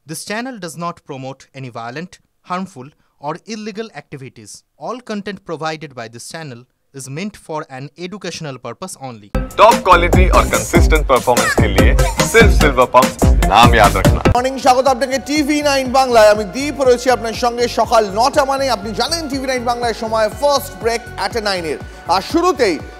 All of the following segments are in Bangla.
This channel does not promote any violent, harmful, or illegal activities. All content provided by this channel is meant for an educational purpose only. Top quality और कंसिस्टेंट परफॉर्मेंस के लिए सिर्फ सिल्वर पंप नाम याद रखना। মর্নিং স্বাগত আপনাকে টিভি9 বাংলায়। আমি দীপ রয়েছি আপনার সঙ্গে সকাল 9টা মানে আপনি জানেন টিভি9 বাংলায় সময় ফার্স্ট ব্রেক এট 9 এর। আর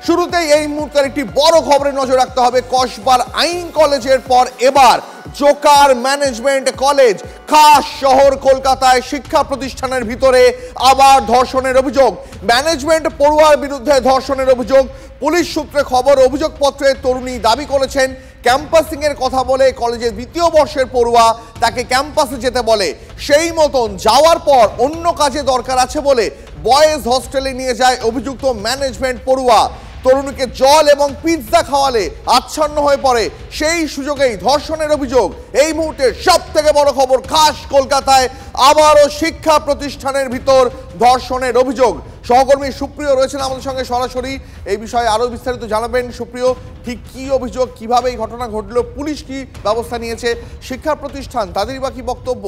শুরুতেই এই মুহূর্তের একটি বড় খবরে নজর রাখতে হবে। কসবার আইন কলেজের পর এবার জোকার ম্যানেজমেন্ট কলেজ খাস শহর কলকাতায় শিক্ষা প্রতিষ্ঠানের ভিতরে আবার ধর্ষণের অভিযোগ। ম্যানেজমেন্ট পড়ুয়ার বিরুদ্ধে ধর্ষণের অভিযোগ। পুলিশ সূত্রে খবর, অভিযোগপত্রে তরুণী দাবি করেছেন ক্যাম্পাসিং এর কথা বলে কলেজের দ্বিতীয় বর্ষের পড়ুয়া তাকে ক্যাম্পাসে যেতে বলে, সেই মতন যাওয়ার পর অন্য কাজে দরকার আছে বলে বয়েজ হোস্টেলে নিয়ে যায় অভিযুক্ত ম্যানেজমেন্ট পড়ুয়া। তরুণীকে জল এবং পিৎজা খাওয়ালে আচ্ছন্ন হয়ে পড়ে, সেই সুযোগেই ধর্ষণের অভিযোগ। এই মুহূর্তে সব থেকে বড় খবর, খাস কলকাতায় আবারও শিক্ষা প্রতিষ্ঠানের ভিতর ধর্ষণের অভিযোগ। সহকর্মী সুপ্রিয় রয়েছেন আমাদের সঙ্গে সরাসরি, এই বিষয়ে আরো বিস্তারিত জানাবেন। সুপ্রিয়, ঠিক কি অভিযোগ, কিভাবে এই ঘটনা ঘটলো, পুলিশ কি ব্যবস্থা নিয়েছে, শিক্ষা প্রতিষ্ঠান তাদেরই বা কি বক্তব্য?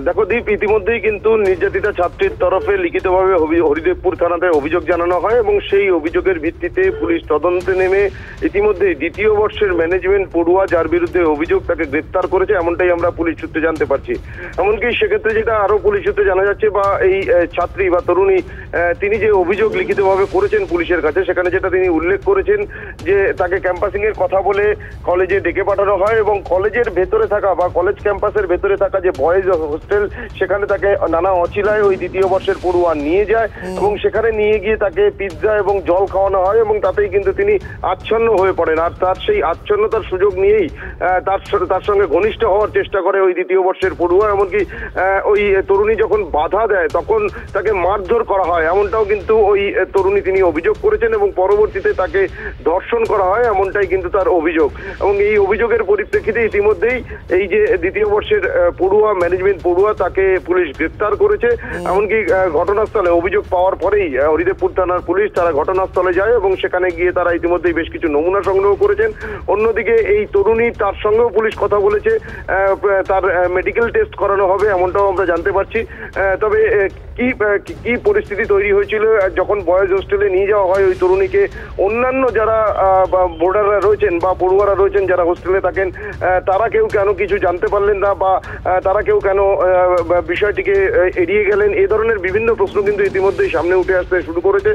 দেখো দীপ, ইতিমধ্যেই কিন্তু নির্যাতিতা ছাত্রীর তরফে লিখিতভাবে হরিদেবপুর থানাতে অভিযোগ জানানো হয় এবং সেই অভিযোগের ভিত্তিতে পুলিশ তদন্তে নেমে ইতিমধ্যে দ্বিতীয় বর্ষের ম্যানেজমেন্ট পড়ুয়া যার বিরুদ্ধে অভিযোগ তাকে গ্রেপ্তার করেছে, এমনটাই আমরা পুলিশ সূত্রে জানতে পারছি। এমনকি সেক্ষেত্রে যেটা আরো পুলিশ সূত্রে জানা যাচ্ছে বা এই ছাত্রী বা তরুণী তিনি যে অভিযোগ লিখিতভাবে করেছেন পুলিশের কাছে, সেখানে যেটা তিনি উল্লেখ করেছেন যে তাকে ক্যাম্পাসিং এর কথা বলে কলেজে ডেকে পাঠানো হয় এবং কলেজের ভেতরে থাকা বা কলেজ ক্যাম্পাসের ভেতরে থাকা যে বয়েজ হোস্টেল সেখানে তাকে নানা অছিলায় ওই দ্বিতীয় বর্ষের পড়ুয়া নিয়ে যায় এবং সেখানে নিয়ে গিয়ে তাকে পিৎজা এবং জল খাওয়ানো হয় এবং তাতেই কিন্তু তিনি আচ্ছন্ন হয়ে পড়েন। আর তার সেই আচ্ছন্নতার সুযোগ নিয়েই তার সঙ্গে ঘনিষ্ঠ হওয়ার চেষ্টা করে ওই দ্বিতীয় বর্ষের পড়ুয়া। এমনকি ওই তরুণী যখন বাধা দেয় তখন তাকে মারধর করা হয়, এমনটাও কিন্তু ওই তরুণী তিনি অভিযোগ করেছেন এবং পরবর্তীতে তাকে ধর্ষণ করা হয়, এমনটাই কিন্তু তার অভিযোগ। এবং এই অভিযোগের পরিপ্রেক্ষিতে ইতিমধ্যেই এই যে দ্বিতীয় বর্ষের পড়ুয়া ম্যানেজমেন্ট পড়ুয়া তাকে পুলিশ গ্রেপ্তার করেছে। এমনকি ঘটনাস্থলে অভিযোগ পাওয়ার পরেই হরিদেবপুর থানার পুলিশ তারা ঘটনাস্থলে যায় এবং সেখানে গিয়ে তারা ইতিমধ্যেই বেশ কিছু নমুনা সংগ্রহ করেছেন। অন্যদিকে এই তরুণী তার সঙ্গেও পুলিশ কথা বলেছে, তার মেডিকেল টেস্ট করানো হবে এমনটাও আমরা জানতে পারছি। তবে কি পরিস্থিতি তৈরি হয়েছিল যখন বয়েজ হোস্টেলে নিয়ে যাওয়া হয় ওই তরুণীকে, অন্যান্য যারা বোর্ডাররা রয়েছেন বা পড়ুয়ারা রয়েছেন যারা হোস্টেলে থাকেন তারা কেউ কেন কিছু জানতে পারলেন না বা তারা কেউ কেন বিষয়টিকে এড়িয়ে গেলেন, এই ধরনের বিভিন্ন প্রশ্ন কিন্তু ইতিমধ্যেই সামনে উঠে আসতে শুরু করেছে।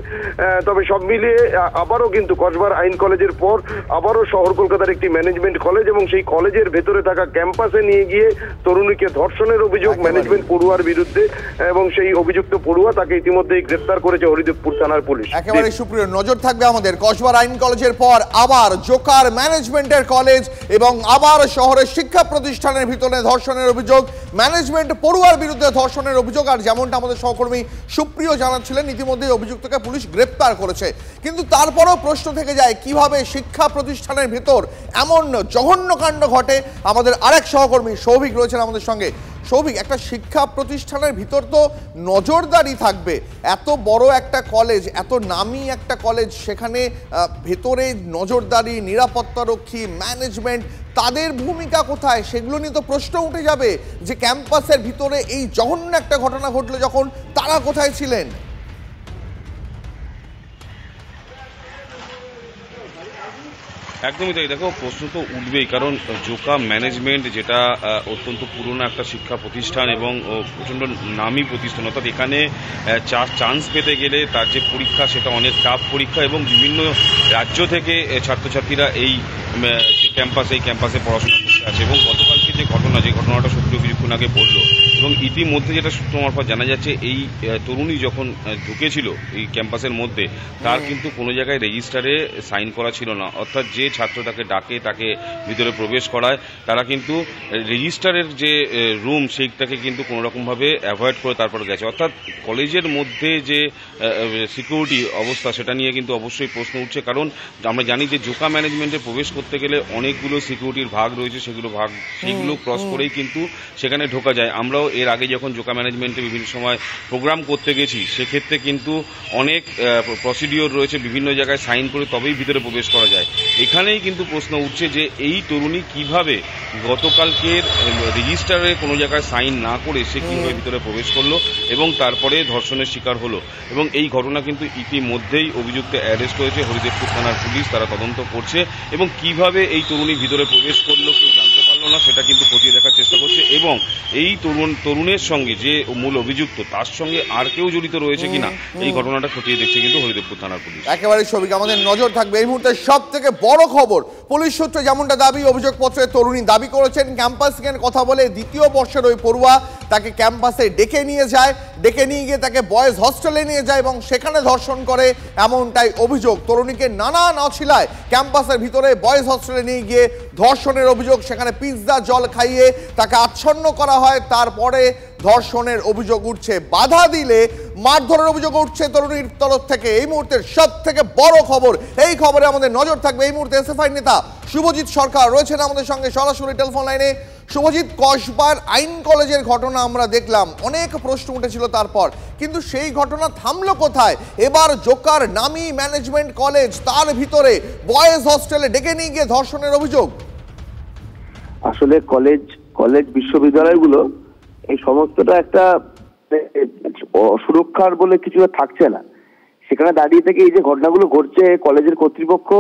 তবে সব মিলিয়ে আবারও কিন্তু কসবার আইন কলেজের পর আবারও শহর কলকাতার একটি ম্যানেজমেন্ট কলেজ এবং সেই কলেজের ভেতরে থাকা ক্যাম্পাসে নিয়ে গিয়ে তরুণীকে ধর্ষণের অভিযোগ ম্যানেজমেন্ট পড়ুয়ার বিরুদ্ধে এবং সেই অভিযুক্ত পড়ুয়া তাকে ইতিমধ্যেই গ্রেপ্তার করেছে হরিদেবপুর থানার পুলিশ। একেবারে সুপ্রিয়, নজর থাকবে আমাদের কসবার আইন কলেজের পর আবার জোকার ম্যানেজমেন্টের কলেজ এবং আবার শহরের শিক্ষা প্রতিষ্ঠানের ভিতরে ধর্ষণের অভিযোগ, ম্যানেজমেন্ট পড়ুয়ার বিরুদ্ধে ধর্ষণের অভিযোগ। আর যেমনটা আমাদের সহকর্মী সুপ্রিয় জানাচ্ছিলেন, ইতিমধ্যেই অভিযুক্তকে পুলিশ গ্রেপ্তার করেছে। কিন্তু তারপরও প্রশ্ন থেকে যায় কিভাবে শিক্ষা প্রতিষ্ঠানের ভিতর এমন জঘন্য কাণ্ড ঘটে। আমাদের আরেক সহকর্মী সৌভিক রয়েছেন আমাদের সঙ্গে। সৌভিক, একটা শিক্ষা প্রতিষ্ঠানের ভিতর তো নজরদারি থাকবে, এত বড় একটা কলেজ, এত নামি একটা কলেজ, সেখানে ভেতরে নজরদারি, নিরাপত্তারক্ষী, ম্যানেজমেন্ট, তাদের ভূমিকা কোথায়? সেগুলো নিয়ে তো প্রশ্ন উঠে যাবে যে ক্যাম্পাসের ভিতরে এই জঘন্য একটা ঘটনা ঘটলো যখন তারা কোথায় ছিলেন? একদমই তাই। দেখো, প্রশ্ন তো উঠবেই, কারণ জোকা ম্যানেজমেন্ট যেটা অত্যন্ত পুরনো একটা শিক্ষা প্রতিষ্ঠান এবং প্রচণ্ড নামী প্রতিষ্ঠান, অর্থাৎ এখানে চান্স পেতে গেলে তার যে পরীক্ষা সেটা অনেক টাফ পরীক্ষা এবং বিভিন্ন রাজ্য থেকে ছাত্রছাত্রীরা এই ক্যাম্পাসে পড়াশোনা করতে আসে। এবং গতকালকে যে ঘটনাটা সত্যি কিছুক্ষণ আগে বললো এবং ইতিমধ্যে যেটা সূত্র মারফত জানা যাচ্ছে, এই তরুণী যখন ঢুকেছিল এই ক্যাম্পাসের মধ্যে তার কিন্তু কোনো জায়গায় রেজিস্টারে সাইন করা ছিল না, অর্থাৎ যে ছাত্র তাকে ডাকে তাকে ভিতরে প্রবেশ করায় তারা কিন্তু রেজিস্টারের যে রুম সেইটাকে কিন্তু কোনোরকমভাবে অ্যাভয়েড করে তারপরে গেছে। অর্থাৎ কলেজের মধ্যে যে সিকিউরিটি অবস্থা সেটা নিয়ে কিন্তু অবশ্যই প্রশ্ন উঠছে, কারণ আমরা জানি যে জোকা ম্যানেজমেন্টে প্রবেশ করতে গেলে অনেকগুলো সিকিউরিটির ভাগ রয়েছে, সেগুলো ক্রস করেই কিন্তু সেখানে ঢোকা যায়। আমরাও এর আগে যখন জোকা ম্যানেজমেন্টে বিভিন্ন সময় প্রোগ্রাম করতে গেছি, সেক্ষেত্রে কিন্তু অনেক প্রসিডিওর রয়েছে, বিভিন্ন জায়গায় সাইন করে তবেই ভিতরে প্রবেশ করা যায়। এখানেই কিন্তু প্রশ্ন উঠছে যে এই তরুণী কিভাবে গতকালকের রেজিস্টারে কোনো জায়গায় সাইন না করে সে কীভাবে ভিতরে প্রবেশ করলো এবং তারপরে ধর্ষণের শিকার হলো। এবং এই ঘটনা কিন্তু ইতিমধ্যেই অভিযুক্ত অ্যারেস্ট হয়েছে হরিদেবপুর থানার পুলিশ, তারা তদন্ত করছে এবং কিভাবে এই তরুণী ভিতরে প্রবেশ করলো কেউ জানতে পারলো না সেটা কিন্তু খতিয়ে দেখার চেষ্টা করছে। এবং এই তরুণের সঙ্গে যে মূল অভিযুক্ত তার সঙ্গে আর কেউ জড়িত রয়েছে কিনা এই ঘটনাটা খতিয়ে দেখছে কিন্তু হরিদেবপুর থানার পুলিশ। একেবারে ছবি আমাদের নজর থাকবে। এই মুহূর্তে সব থেকে বড় খবর, পুলিশ সূত্রে যেমনটা দাবি, অভিযোগপত্রে তরুণী দাবি করেছেন ক্যাম্পাসিংয়ের কথা বলে দ্বিতীয় বর্ষের ওই পড়ুয়া তাকে ক্যাম্পাসে ডেকে নিয়ে যায়, ডেকে নিয়ে গিয়ে তাকে বয়েজ হস্টেলে নিয়ে যায় এবং সেখানে ধর্ষণ করে, এমনটাই অভিযোগ। তরুণীকে নানা নছিলায় ক্যাম্পাসের ভিতরে বয়েজ হস্টেলে নিয়ে গিয়ে ধর্ষণের অভিযোগ, সেখানে পিৎজা জল খাইয়ে তাকে আচ্ছন্ন করা হয়, তারপরে ধর্ষণের অভিযোগ উঠছে। বাধা দিলে মারধরের অভিযোগ উঠছে তরুণীর তরফ থেকে। এই মুহূর্তের সব থেকে বড় খবর, এই খবরে আমাদের নজর থাকবে। এই মুহূর্তে এসএফআই নেতা শুভজিৎ সরকার রয়েছেন আমাদের সঙ্গে সরাসরি টেলিফোন লাইনে। শুভজিৎ, কসবার আইন কলেজের ঘটনা আমরা দেখলাম, অনেক প্রশ্ন উঠেছিল তারপর, কিন্তু সেই ঘটনা থামলো কোথায়? এবার জোকার নামি ম্যানেজমেন্ট কলেজ, তার ভিতরে বয়েজ হস্টেলে ডেকে নিয়ে গিয়ে ধর্ষণের অভিযোগ। আসলে কলেজ বিশ্ববিদ্যালয়গুলো এই সমস্তটা একটা সুরক্ষার বলে কিছু থাকছে না। সেখানে দাঁড়িয়ে থেকে এই যে ঘটনাগুলো ঘটছে, কলেজের কর্তৃপক্ষ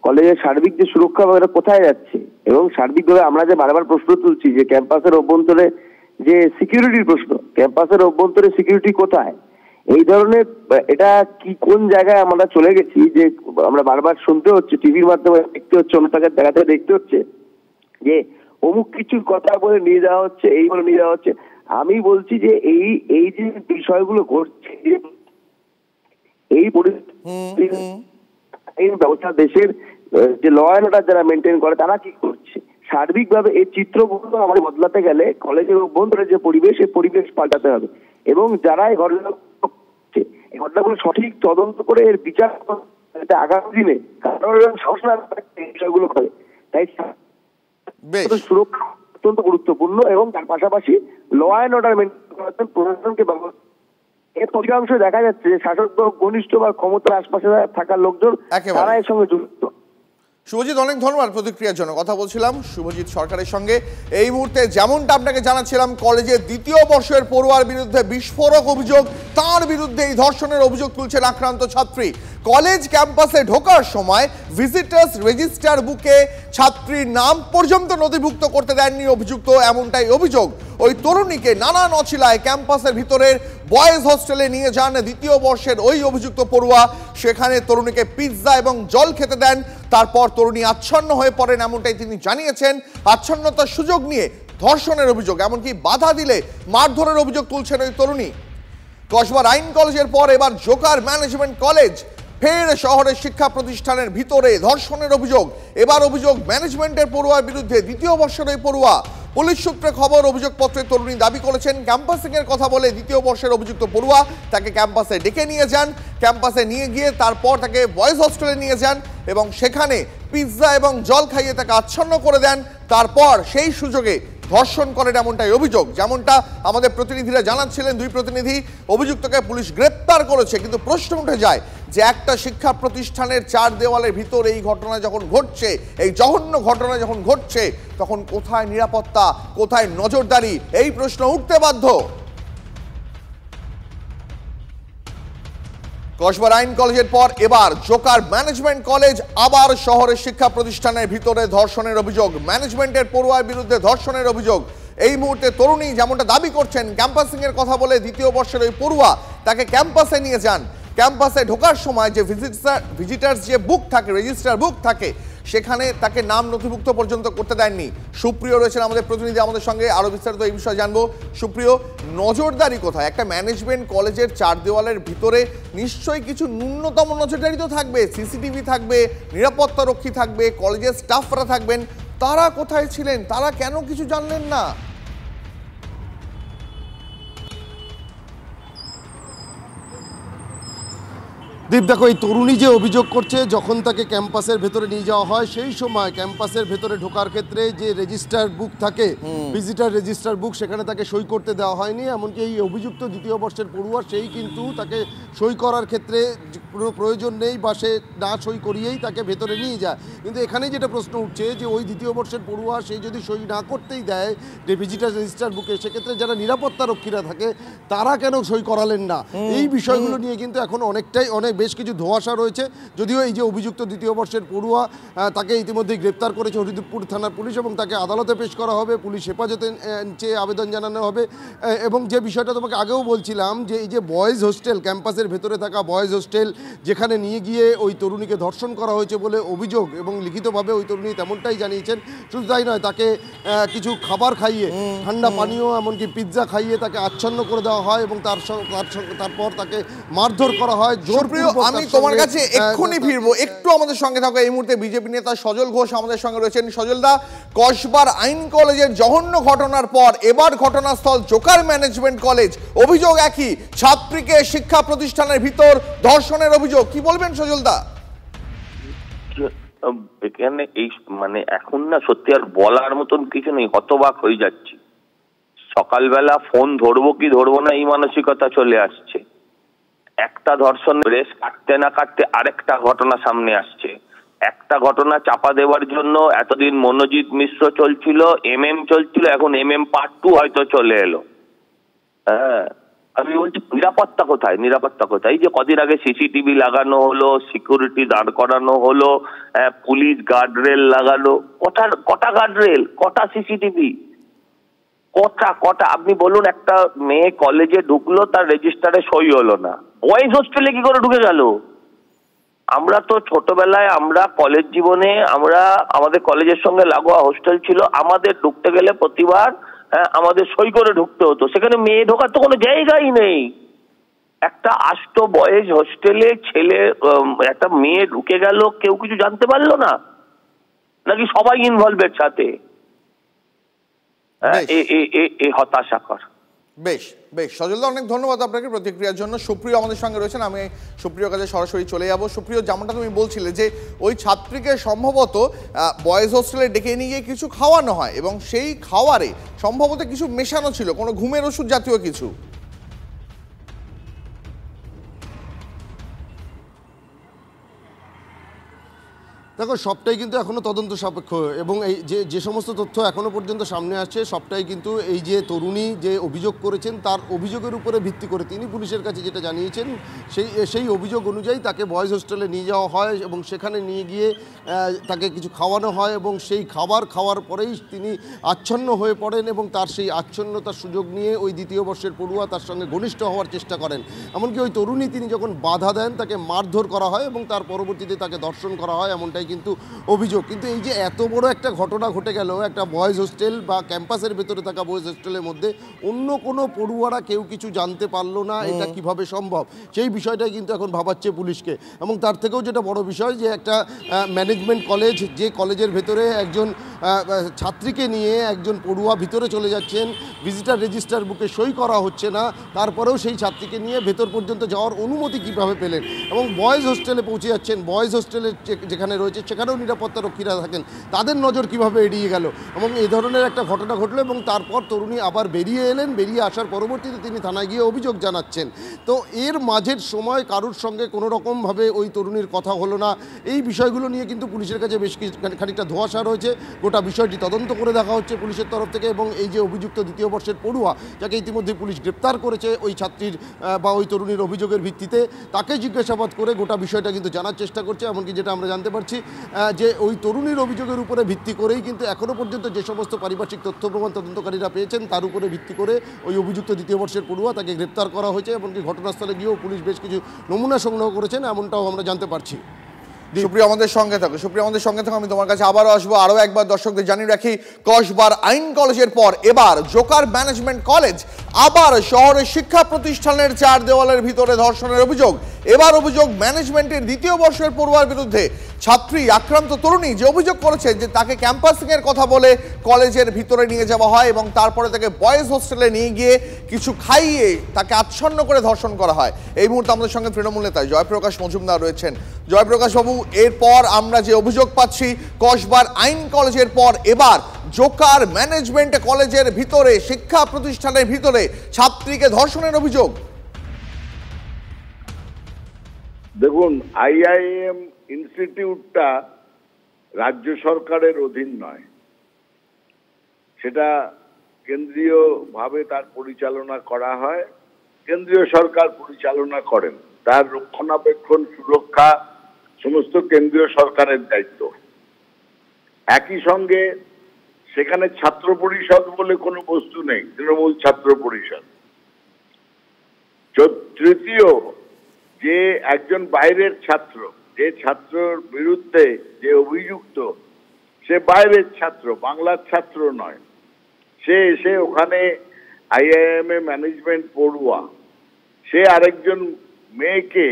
কলেজের সার্বিক যে সুরক্ষা কোথায় যাচ্ছে, এবং সার্বিকভাবে আমরা যে বারবার প্রশ্ন তুলছি যে ক্যাম্পাসের অভ্যন্তরে যে সিকিউরিটির প্রশ্ন, ক্যাম্পাসের অভ্যন্তরে সিকিউরিটি কোথায়, এই ধরনের এটা কি কোন জায়গায় আমরা চলে গেছি যে আমরা বারবার শুনতে হচ্ছে, টিভির মাধ্যমে দেখতে হচ্ছে, অন্য জায়গা থেকে দেখতে হচ্ছে যে অমুক কিছুর কথা বলে নিয়ে যাওয়া হচ্ছে, এই বলে নিয়ে যাওয়া হচ্ছে। আমি বলছি যে এই যে বিষয়গুলো ঘটছে, এই পরিস্থিতি ব্যবস্থা দেশের যে ল অ্যান্ড অর্ডার যারা মেনটেন করে তারা কি করছে, সার্বিকভাবে এই চিত্রগুলো আমাদের বদলাতে গেলে কলেজের অভ্যন্তরে যে পরিবেশ, এই পরিবেশ পাল্টাতে হবে এবং যারা এই ঘটনাগুলো সঠিক তদন্ত করে এর বিচার আগামী দিনে কারণ সাহস না বিষয়গুলো করে। তাই সুরক্ষা অত্যন্ত গুরুত্বপূর্ণ এবং তার পাশাপাশি ল অ্যান্ড অর্ডার মেনটেন করার জন্য প্রশাসনকে ব্যবস্থা। এর অধিকাংশ দেখা যাচ্ছে যে শাসক দল ঘনিষ্ঠ বা ক্ষমতার আশপাশে থাকা লোকজন তারা এর সঙ্গে যুক্ত। শুভজিৎ, অনেক ধন্যবাদ প্রতিক্রিয়ার জন্য। কথা বলছিলাম শুভজিৎ সরকারের সঙ্গে। এই মুহূর্তে যেমনটা আপনাকে জানাচ্ছিলাম, কলেজের দ্বিতীয় বর্ষের পড়ুয়ার বিরুদ্ধে বিস্ফোরক অভিযোগ, তার বিরুদ্ধে এই ধর্ষণের অভিযোগ তুলছেন আক্রান্ত ছাত্রী। কলেজ ক্যাম্পাসে ঢোকার সময় ভিজিটার্স রেজিস্টার বুকে ছাত্রীর নাম পর্যন্ত নথিভুক্ত করতে দেননি অভিযুক্ত, এমনটাই অভিযোগ। ওই তরুণীকে নানা নছিলায় ক্যাম্পাসের ভিতরের বয়েজ হস্টেলে নিয়ে যান দ্বিতীয় বর্ষের ওই অভিযুক্ত পড়ুয়া। সেখানে তরুণীকে পিৎজা এবং জল খেতে দেন, তারপর তরুণী আচ্ছন্ন হয়ে পড়েন, এমনটাই তিনি জানিয়েছেন। আচ্ছন্নতার সুযোগ নিয়ে ধর্ষণের অভিযোগ, এমনকি বাধা দিলে মারধরের অভিযোগ তুলছেন ওই তরুণী। কসবার আইন কলেজের পর এবার জোকার ম্যানেজমেন্ট কলেজ, ফের শহরের শিক্ষা প্রতিষ্ঠানের ভিতরে ধর্ষণের অভিযোগ। এবার অভিযোগ ম্যানেজমেন্টের পড়ুয়ার বিরুদ্ধে, দ্বিতীয় বর্ষের ওই পড়ুয়া। পুলিশ সূত্রে খবর, অভিযোগপত্রে তরুণী দাবি করেছেন ক্যাম্পাসিংয়ের কথা বলে দ্বিতীয় বর্ষের অভিযুক্ত পড়ুয়া তাকে ক্যাম্পাসে ডেকে নিয়ে যান, ক্যাম্পাসে নিয়ে গিয়ে তারপর তাকে বয়েজ হস্টেলে নিয়ে যান এবং সেখানে পিৎজা এবং জল খাইয়ে তাকে আচ্ছন্ন করে দেন, তারপর সেই সুযোগে ধর্ষণ করেন, এমনটাই অভিযোগ। যেমনটা আমাদের প্রতিনিধিরা জানাচ্ছিলেন, দুই প্রতিনিধি, অভিযুক্তকে পুলিশ গ্রেপ্তার করেছে, কিন্তু প্রশ্ন উঠে যায় যে একটা শিক্ষা প্রতিষ্ঠানের চার দেওয়ালের ভিতর এই ঘটনা যখন ঘটছে, এই জঘন্য ঘটনা যখন ঘটছে, তখন কোথায় নিরাপত্তা, কোথায় নজরদারি, এই প্রশ্ন উঠতে বাধ্য। কসবার আইন কলেজের পর এবার জোকার ম্যানেজমেন্ট কলেজ, আবার শহরের শিক্ষা প্রতিষ্ঠানের ভিতরে ধর্ষণের অভিযোগ, ম্যানেজমেন্টের পড়ুয়ার বিরুদ্ধে ধর্ষণের অভিযোগ। এই মুহূর্তে তরুণী যেমনটা দাবি করছেন ক্যাম্পাসিংয়ের কথা বলে দ্বিতীয় বর্ষের ওই পড়ুয়া তাকে ক্যাম্পাসে নিয়ে যান, ক্যাম্পাসে ঢোকার সময় যে ভিজিটার্স যে বুক থাকে, রেজিস্টার বুক থাকে, সেখানে তাকে নাম নথিভুক্ত পর্যন্ত করতে দেননি। সুপ্রিয় রয়েছেন আমাদের প্রতিনিধি আমাদের সঙ্গে, আরো বিস্তারিত এই বিষয়ে জানবো। সুপ্রিয়, নজরদারি কোথায়? একটা ম্যানেজমেন্ট কলেজের চার দেওয়ালের ভিতরে নিশ্চয়ই কিছু ন্যূনতম নজরদারি তো থাকবে, সিসিটিভি থাকবে, নিরাপত্তা রক্ষী থাকবে, কলেজের স্টাফরা থাকবেন, তারা কোথায় ছিলেন? তারা কেন কিছু জানলেন না? দীপ দেখো, এই তরুণী যে অভিযোগ করছে, যখন তাকে ক্যাম্পাসের ভেতরে নিয়ে যাওয়া হয় সেই সময় ক্যাম্পাসের ভেতরে ঢোকার ক্ষেত্রে যে রেজিস্টার বুক থাকে, ভিজিটার রেজিস্টার বুক, সেখানে তাকে সই করতে দেওয়া হয়নি। এমনকি এই অভিযুক্ত দ্বিতীয় বর্ষের পড়ুয়া সেই কিন্তু তাকে সই করার ক্ষেত্রে কোনো প্রয়োজন নেই বা সে না সই করিয়েই তাকে ভেতরে নিয়ে যায়। কিন্তু এখানে যেটা প্রশ্ন উঠছে যে ওই দ্বিতীয় বর্ষের পড়ুয়া সেই যদি সই না করতেই দেয় যে ভিজিটার রেজিস্টার বুকে, সেক্ষেত্রে যারা নিরাপত্তা রক্ষীরা থাকে তারা কেন সই করালেন না? এই বিষয়গুলো নিয়ে কিন্তু এখন অনেক বেশ কিছু ধোঁয়াশা রয়েছে। যদিও এই যে অভিযুক্ত দ্বিতীয় বর্ষের পড়ুয়া, তাকে ইতিমধ্যেই গ্রেপ্তার করেছে হরিদপুর থানার পুলিশ এবং তাকে আদালতে পেশ করা হবে, পুলিশ হেফাজতে চেয়ে আবেদন জানানো হবে। এবং যে বিষয়টা তোমাকে আগেও বলছিলাম যে এই যে বয়েজ হোস্টেল, ক্যাম্পাসের ভেতরে থাকা বয়েজ হোস্টেল, যেখানে নিয়ে গিয়ে ওই তরুণীকে ধর্ষণ করা হয়েছে বলে অভিযোগ এবং লিখিতভাবে ওই তরুণী তেমনটাই জানিয়েছেন। শুধু তাই নয়, তাকে কিছু খাবার খাইয়ে, ঠান্ডা পানীয় এমনকি পিৎজা খাইয়ে তাকে আচ্ছন্ন করে দেওয়া হয় এবং তারপর তাকে মারধর করা হয়। আমি তোমার কাছে এক্ষুনি ফিরবো, একটু আমাদের সঙ্গে থাকো। এই মুহূর্তে বিজেপি নেতা সজল ঘোষ আমাদের সঙ্গে রয়েছেন। সজলদা, কসবার আইন কলেজের জঘন্য ঘটনার পর এবার ঘটনাস্থল জোকার ম্যানেজমেন্ট কলেজ, অভিযোগ একই, ছাত্রীকে শিক্ষা প্রতিষ্ঠানের ভিতর ধর্ষণের অভিযোগ। কি বলবেন সজলদা? এখানে এই মানে এখন না সত্যি আর বলার মতন কিছু নেই, হতবাক হয়ে যাচ্ছি। সকালবেলা ফোন ধরবো কি ধরবো না এই মানসিকতা চলে আসছে। একটা ধর্ষণ রেস কাটতে না কাটতে আরেকটা ঘটনা সামনে আসছে। একটা ঘটনা চাপা দেওয়ার জন্য এতদিন মনোজিৎ মিশ্র চলছিল, চলছিল, এখন পার্ট 2 হয়তো চলে এলো। হ্যাঁ, আমি বলছি নিরাপত্তা কোথায়? নিরাপত্তা কোথায়? এই যে কদিন আগে সিসিটিভি লাগানো হলো, সিকিউরিটি দাঁড় করানো হলো, পুলিশ গার্ডরেল লাগালো, কটা গার্ডরেল, কটা সিসিটিভি, কটা আপনি বলুন। একটা মেয়ে কলেজে ঢুকলো, তার রেজিস্টারে সই হলো না, বয়েজ হোস্টেলে কি করে ঢুকে গেল? আমরা তো ছোটবেলায়, আমরা কলেজ জীবনে, আমাদের কলেজের সঙ্গে লাগোয়া হোস্টেল ছিল, আমাদের ঢুকতে গেলে প্রতিবার আমাদের সই করে ঢুকতে হতো। সেখানে মেয়ে ঢোকার তো কোনো জায়গাই নেই। একটা আষ্ট বয়েজ হোস্টেলে একটা মেয়ে ঢুকে গেল, কেউ কিছু জানতে পারলো না নাকি সবাই ইনভলভের সাথে? হতাশাকর। বেশ বেশ সজলদা, অনেক ধন্যবাদ আপনাকে প্রতিক্রিয়ার জন্য। সুপ্রিয় আমাদের সঙ্গে রয়েছেন, আমি সুপ্রিয়র কাছে সরাসরি চলে যাব। সুপ্রিয়, যেমনটা তুমি বলছিলে যে ওই ছাত্রীকে সম্ভবত বয়েজ হোস্টেলে ডেকে নিয়ে গিয়ে কিছু খাওয়ানো হয় এবং সেই খাওয়ারে সম্ভবত কিছু মেশানো ছিল, কোনো ঘুমের ওষুধ জাতীয় কিছু। দেখো, সবটাই কিন্তু এখনও তদন্ত সাপেক্ষ এবং এই যে সমস্ত তথ্য এখনও পর্যন্ত সামনে আসছে সবটাই কিন্তু এই যে তরুণী যে অভিযোগ করেছেন তার অভিযোগের উপরে ভিত্তি করে তিনি পুলিশের কাছে যেটা জানিয়েছেন সেই অভিযোগ অনুযায়ী তাকে বয়েজ হোস্টেলে নিয়ে যাওয়া হয় এবং সেখানে নিয়ে গিয়ে তাকে কিছু খাওয়ানো হয় এবং সেই খাবার খাওয়ার পরেই তিনি আচ্ছন্ন হয়ে পড়েন এবং তার সেই আচ্ছন্নতার সুযোগ নিয়ে ওই দ্বিতীয় বর্ষের পড়ুয়া তার সঙ্গে ঘনিষ্ঠ হওয়ার চেষ্টা করেন। এমনকি ওই তরুণী তিনি যখন বাধা দেন তাকে মারধর করা হয় এবং তার পরবর্তীতে তাকে ধর্ষণ করা হয়, এমনটাই কিন্তু অভিযোগ। কিন্তু এই যে এত বড় একটা ঘটনা ঘটে গেল একটা বয়েজ হোস্টেল বা ক্যাম্পাসের ভেতরে থাকা বয়েজ হোস্টেলের মধ্যে, অন্য কোনো পড়ুয়ারা কেউ কিছু জানতে পারলো না, এটা কিভাবে সম্ভব? সেই বিষয়টাই কিন্তু এখন ভাবাচ্ছে পুলিশকে। এবং তার থেকেও যেটা বড় বিষয় যে একটা ম্যানেজমেন্ট কলেজ, যে কলেজের ভেতরে একজন ছাত্রীকে নিয়ে একজন পড়ুয়া ভিতরে চলে যাচ্ছেন, ভিজিটার রেজিস্টার বুকে সই করা হচ্ছে না, তারপরেও সেই ছাত্রীকে নিয়ে ভেতর পর্যন্ত যাওয়ার অনুমতি কিভাবে পেলেন? এবং বয়েজ হোস্টেলে পৌঁছে যাচ্ছেন, বয়েজ হোস্টেলের যেখানে রয়েছে সেখানেও নিরাপত্তা রক্ষীরা থাকেন, তাদের নজর কিভাবে এড়িয়ে গেল? এবং এই ধরনের একটা ঘটনা ঘটলো এবং তারপর তরুণী আবার বেরিয়ে এলেন, বেরিয়ে আসার পরবর্তীতে তিনি থানায় গিয়ে অভিযোগ জানাচ্ছেন। তো এর মাঝের সময় কারুর সঙ্গে কোনো রকমভাবে ওই তরুণীর কথা হলো না, এই বিষয়গুলো নিয়ে কিন্তু পুলিশের কাছে বেশ খানিকটা ধোঁয়াশা রয়েছে। গোটা বিষয়টি তদন্ত করে দেখা হচ্ছে পুলিশের তরফ থেকে এবং এই যে অভিযুক্ত দ্বিতীয় বর্ষের পড়ুয়া, যাকে ইতিমধ্যে পুলিশ গ্রেপ্তার করেছে ওই ছাত্রীর বা ওই তরুণীর অভিযোগের ভিত্তিতে, তাকে জিজ্ঞাসাবাদ করে গোটা বিষয়টা কিন্তু জানার চেষ্টা করছে। এমনকি যেটা আমরা জানতে পারছি যে ওই তরুণীর অভিযোগের উপরে ভিত্তি করেই কিন্তু এখনও পর্যন্ত যে সমস্ত পারিপার্শ্বিক তথ্য প্রমাণ তদন্তকারীরা পেয়েছেন তার উপরে ভিত্তি করে ওই অভিযুক্ত দ্বিতীয় বর্ষের পড়ুয়া তাকে গ্রেপ্তার করা হয়েছে। এমনকি ঘটনাস্থলে গিয়েও পুলিশ বেশ কিছু নমুনা সংগ্রহ করেছেন, এমনটাও আমরা জানতে পারছি। সুপ্রিয় আমাদের সঙ্গে থাকো, সুপ্রিয় আমাদের সঙ্গে থাকো, আমি তোমার কাছে আবারও আসবো। আরও একবার দর্শকদের জানিয়ে রাখি, কসবার আইন কলেজের পর এবার জোকার ম্যানেজমেন্ট কলেজ, আবার শহরের শিক্ষা প্রতিষ্ঠানের 4 দেওয়ালের ভিতরে ধর্ষণের অভিযোগ। এবার অভিযোগ ম্যানেজমেন্টের দ্বিতীয় বর্ষের পড়ুয়ার বিরুদ্ধে। ছাত্রী আক্রান্ত তরুণী যে অভিযোগ করেছেন যে তাকে ক্যাম্পাসিং এর কথা বলে কলেজের ভিতরে নিয়ে যাওয়া হয় এবং তারপরে তাকে বয়েজ হোস্টেলে নিয়ে গিয়ে কিছু খাইয়ে তাকে আচ্ছন্ন করে ধর্ষণ করা হয়। এই মুহূর্তে আমাদের সঙ্গে তৃণমূল নেতা জয়প্রকাশ মজুমদার রয়েছেন। জয়প্রকাশ বাবু, এরপর আমরা যে অভিযোগ পাচ্ছি কসবার আইন কলেজের পর এবার জোকার ম্যানেজমেন্ট কলেজের ভিতরে শিক্ষা প্রতিষ্ঠানের ভিতরে ছাত্রীকে ধর্ষণের অভিযোগ। দেখুন, আইআইএম ইনস্টিটিউটটা রাজ্য সরকারের অধীন নয়, সেটা কেন্দ্রীয়ভাবে তার পরিচালনা করা হয়, কেন্দ্রীয় সরকার পরিচালনা করেন, তার রক্ষণাবেক্ষণ সুরক্ষা সমস্ত কেন্দ্রীয় সরকারের দায়িত্ব। একই সঙ্গে সেখানে ছাত্র পরিষদ বলে কোনো বস্তু নেই, তৃণমূল ছাত্র পরিষদ। তৃতীয়, যে একজন বাইরের ছাত্র, যে ছাত্রর বিরুদ্ধে যে অভিযুক্ত সে বাইরের ছাত্র, বাংলার ছাত্র নয়। সে এসে ওখানে আইআইএম এ ম্যানেজমেন্ট পড়ুয়া, সে আরেকজন মেয়েকে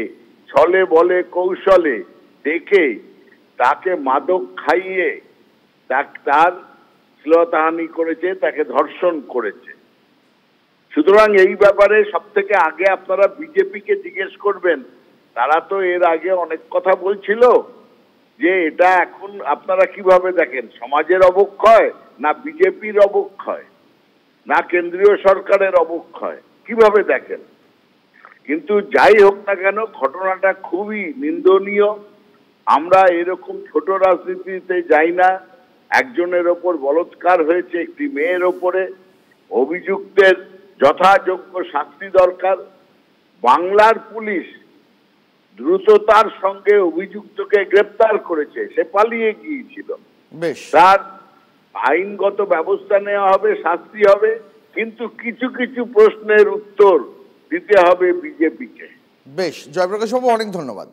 ছলে বলে কৌশলে ডেকে তাকে মাদক খাইয়ে তার শ্লীলতাহানি করেছে, তাকে ধর্ষণ করেছে। সুতরাং এই ব্যাপারে সব থেকে আগে আপনারা বিজেপিকে জিজ্ঞেস করবেন। তারা তো এর আগে অনেক কথা বলছিল যে এটা এখন আপনারা কিভাবে দেখেন, সমাজের অবক্ষয় না বিজেপির অবক্ষয় না কেন্দ্রীয় সরকারের অবক্ষয়, কিভাবে দেখেন? কিন্তু যাই হোক না কেন, ঘটনাটা খুবই নিন্দনীয়। আমরা এরকম ছোট রাজনীতিতে যাই না। একজনের ওপর বলৎকার হয়েছে, একটি মেয়ের ওপরে, অভিযুক্তের যথাযোগ্য শাস্তি দরকার। বাংলার পুলিশ দ্রুততার সঙ্গে অভিযুক্তকে গ্রেপ্তার করেছে, সে পালিয়ে গিয়েছিল। তার আইনগত ব্যবস্থা নেওয়া হবে, শাস্তি হবে, কিন্তু কিছু কিছু প্রশ্নের উত্তর দিতে হবে বিজেপিকে। বেশ, জয়প্রকাশ বাবু অনেক ধন্যবাদ।